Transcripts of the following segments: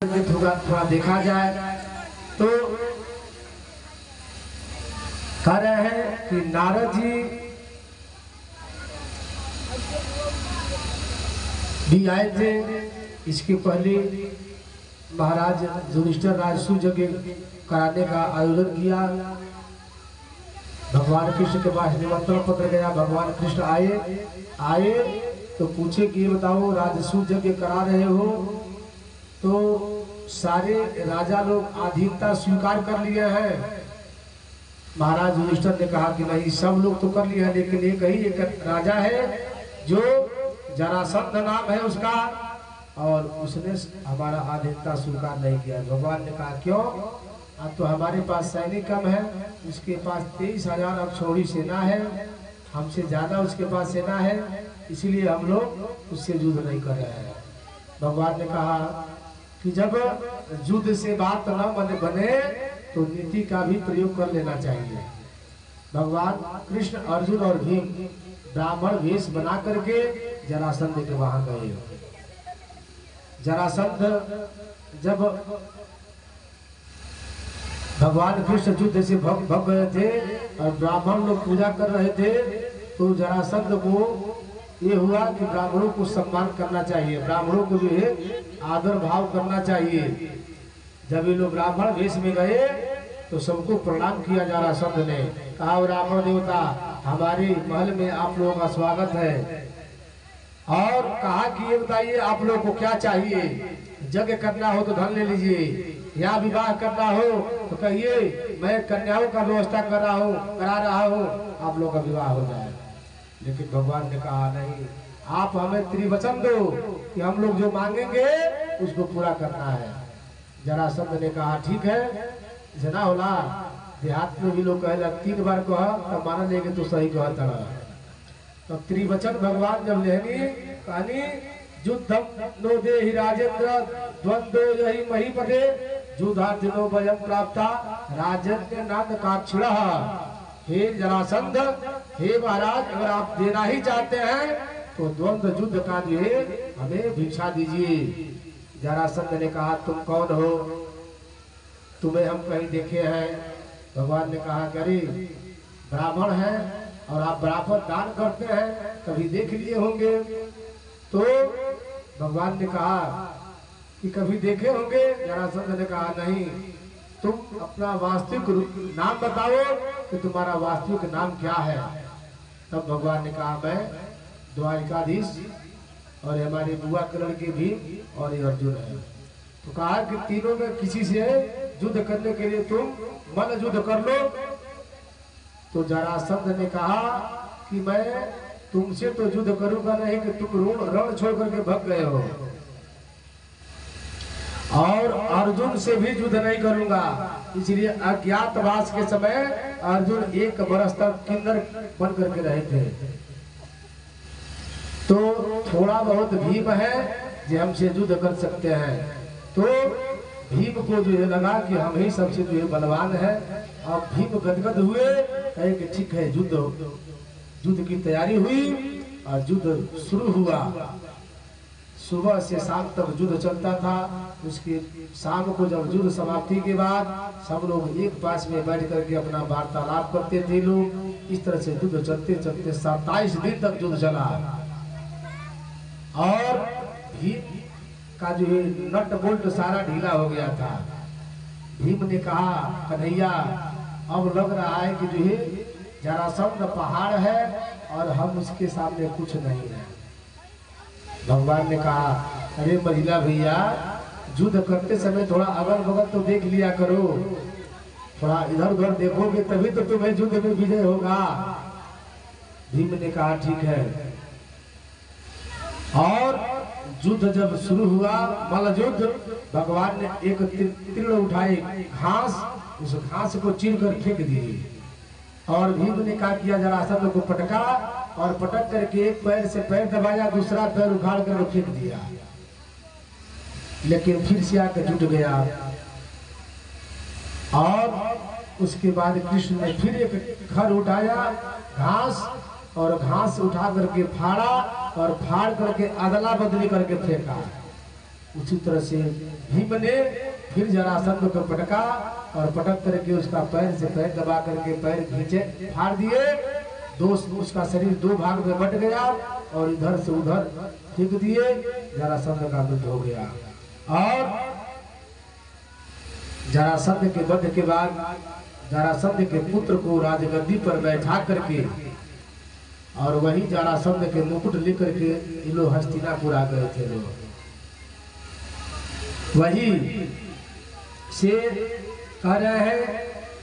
थोड़ा देखा जाए तो कह रहे हैं कि नारद जी भी आए थे। इसके पहले महाराज युधिष्ठिर राजसूय यज्ञ कराने का आयोजन किया। भगवान कृष्ण के पास निमंत्रण पत्र गया। भगवान कृष्ण आए तो पूछे कि ये बताओ राजसूय यज्ञ करा रहे हो तो सारे राजा लोग अधीनता स्वीकार कर लिए हैं। महाराज युधिष्ठिर ने कहा कि नहीं, सब लोग तो कर लिए हैं, लेकिन एक राजा है जो जरासंध नाम है उसका, और उसने हमारा अधीनता स्वीकार नहीं किया। भगवान ने कहा क्यों? अब तो हमारे पास सैनिक कम है, उसके पास 23,000 अक्षौहिणी सेना है, हमसे ज्यादा उसके पास सेना है, इसलिए हम लोग उससे युद्ध नहीं कर रहे हैं। भगवान ने कहा कि जब युद्ध से बात न बने तो नीति का भी प्रयोग कर लेना चाहिए। भगवान कृष्ण, अर्जुन और भीम ब्राह्मण वेश बना करके जरासंध के वहां गए। जरासंध जब भगवान कृष्ण युद्ध से भग गए थे और ब्राह्मण लोग पूजा कर रहे थे, तो जरासंध को ये हुआ कि ब्राह्मणों को सम्मान करना चाहिए, ब्राह्मणों को भी आदर भाव करना चाहिए। जब ये लोग ब्राह्मण वेश में गए तो सबको प्रणाम किया। जरासंध ने कहा, ब्राह्मण देवता, हमारे महल में आप लोगों का स्वागत है। और कहा कि ये बताइए आप लोगों को क्या चाहिए? यज्ञ करना हो तो धन ले लीजिए, या विवाह करना हो तो कहिए मैं कन्याओं का व्यवस्था करा रहा हूँ, आप लोग का विवाह हो जाए। लेकिन भगवान ने कहा नहीं, आप हमें त्रिवचन दो कि हम लोग जो मांगेंगे उसको पूरा करना है। जरासंध ने कहा ठीक है, जना होला देहात में भी लोग कहेला 3 बार कहा तब माना लेंगे तो सही कहा तड़ा। तब त्रिवचन भगवान जब लेनी कहानी, युद्धम नो देहि राजेंद्र द्वंद्व यही महीपते युद्धार्थिनो वयं प्राप्ता राजन्य नाद काक्षिणा। हे जरासंध, हे महाराज, अगर आप देना ही चाहते हैं तो द्वंद्व युद्ध का जो है हमें भिक्षा दीजिए। जरासंध ने कहा तुम कौन हो? तुम्हें हम कहीं देखे हैं? भगवान ने कहा अरे ब्राह्मण है और आप बराबर दान करते हैं, कभी देख लिए होंगे। तो भगवान ने कहा कि कभी देखे होंगे? जरासंध ने कहा नहीं। तुम अपना वास्तविक नाम बताओ कि तुम्हारा वास्तविक नाम क्या है। तब भगवान ने कहा मैं द्वारिकाधीश और हमारे बुआ के लड़के भी और ये अर्जुन है। तो कहा कि तीनों में किसी से युद्ध करने के लिए तुम मन युद्ध कर लो। तो जरासंध ने कहा कि मैं तुमसे तो युद्ध करूंगा नहीं कि तुम रण छोड़ करके भग गए हो, और अर्जुन से भी युद्ध नहीं करूंगा। इसलिए अज्ञातवास के समय अर्जुन 1 वर्ष तक किन्नर बन करके रहे थे। तो थोड़ा बहुत भीम है जो हमसे युद्ध कर सकते हैं। तो भीम को जो है लगा कि हम ही सबसे जो है बलवान है। और भीम गदगद हुए, कहे कि ठीक है, युद्ध की तैयारी हुई और युद्ध शुरू हुआ। सुबह से शाम तक युद्ध चलता था। उसके शाम को जब युद्ध समाप्ति के बाद सब लोग एक पास में बैठ करके अपना वार्तालाप करते थे। लोग इस तरह से युद्ध चलते चलते 27 दिन तक युद्ध चला। और भीम का जो है नट बोल्ट सारा ढीला हो गया था। भीम ने कहा कन्हैया, अब लग रहा है कि जो है जरासंध पहाड़ है और हम उसके सामने कुछ नहीं है। भगवान ने कहा अरे महिला भैया, युद्ध करते समय थोड़ा अगल बगल तो देख लिया करो, थोड़ा इधर उधर देखोगे तभी तो तुम्हें युद्ध में विजय होगा। भीम ने कहा ठीक है। और युद्ध जब शुरू हुआ, मल्ल युद्ध, भगवान ने एक तीर उठाए घास, उस घास को चीर कर फेंक दिए। और भीम ने कहा किया जरासंध को पटका, और पटक करके एक पैर से पैर दबाया, दूसरा पैर उखाड़ कर फेंक दिया। लेकिन फिर से आकर जुट गया। और उसके बाद कृष्ण ने फिर एक घर उठाया घास, और घास उठा करके फाड़ा और फाड़ करके अदला बदली करके फेंका। उसी तरह से भीम ने फिर जरासंध को पटका और पटक करके उसका पैर से पैर दबा करके पैर खींचे फाड़ दिए। उसका शरीर दो भाग में बट गया और इधर से उधर फेंक दिए। जरासंध का युद्ध हो गया और जरासंध के वध के बाद जरासंध के पुत्र को राजगद्दी पर बैठा करके और वही जरासंध के मुकुट लेकर के ये लोग हस्तिनापुर आ गए थे। लोग वही से कह रहे हैं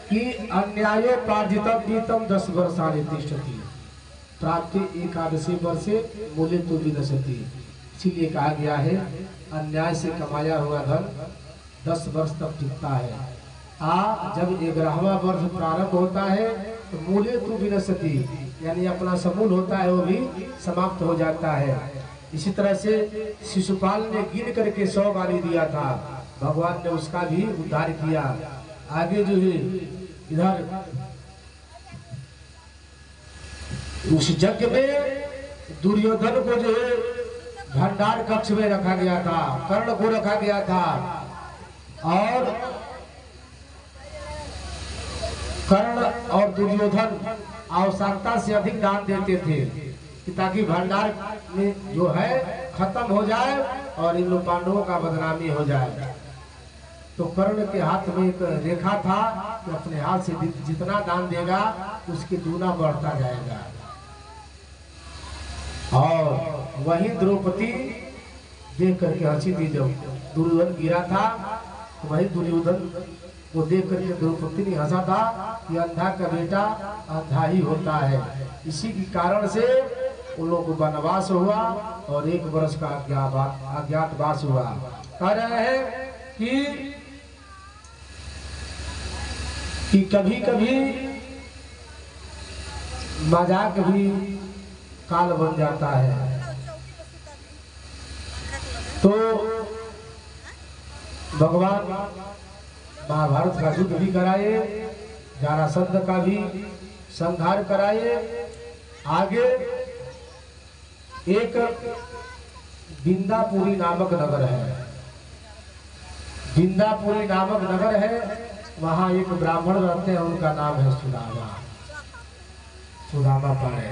कि अन्यायो पार्जितम पीतम 10 वर्षानि तिष्ठति प्राप्ति एकादशी वर्षे मूल्य तो विनशति। इसीलिए कहा गया है अन्याय से कमाया हुआ धन 10 वर्ष तक टिकता है। जब 11वां वर्ष प्रारंभ होता है तो मूल्य तो विनशति यानी अपना समूल होता है वो भी समाप्त हो जाता है। इसी तरह से शिशुपाल ने गिन करके 100 गाली दिया था, भगवान ने उसका भी उद्धार किया। आगे जो है इधर उस यज्ञ में दुर्योधन को जो है भंडार कक्ष में रखा गया था, कर्ण को रखा गया था और कर्ण और दुर्योधन आवश्यकता से अधिक दान देते थे कि ताकि भंडार में जो है खत्म हो जाए और इन लोग पांडवों का बदनामी हो जाए। तो कर्ण के हाथ में एक रेखा था कि अपने हाथ से जितना दान देगा उसके दूना बढ़ता जाएगा। और वही द्रौपदी देख करके हंसी थी। जब दुर्योधन गिरा था तो वही दुर्योधन को देख करके द्रौपदी ने हंसा था कि अंधा का बेटा अंधा ही होता है। इसी के कारण से उन लोगों को वनवास हुआ और 1 वर्ष का अज्ञातवास हुआ। कह रहे हैं कि कभी कभी मजाक भी काल बन जाता है। तो भगवान महाभारत का युद्ध भी कराए, जरासंध का भी संहार कराए। आगे एक बिंदापुरी नामक नगर है, बिंदापुरी नामक नगर है। वहां एक ब्राह्मण रहते हैं, उनका नाम है सुदामा, सुदामा पाए।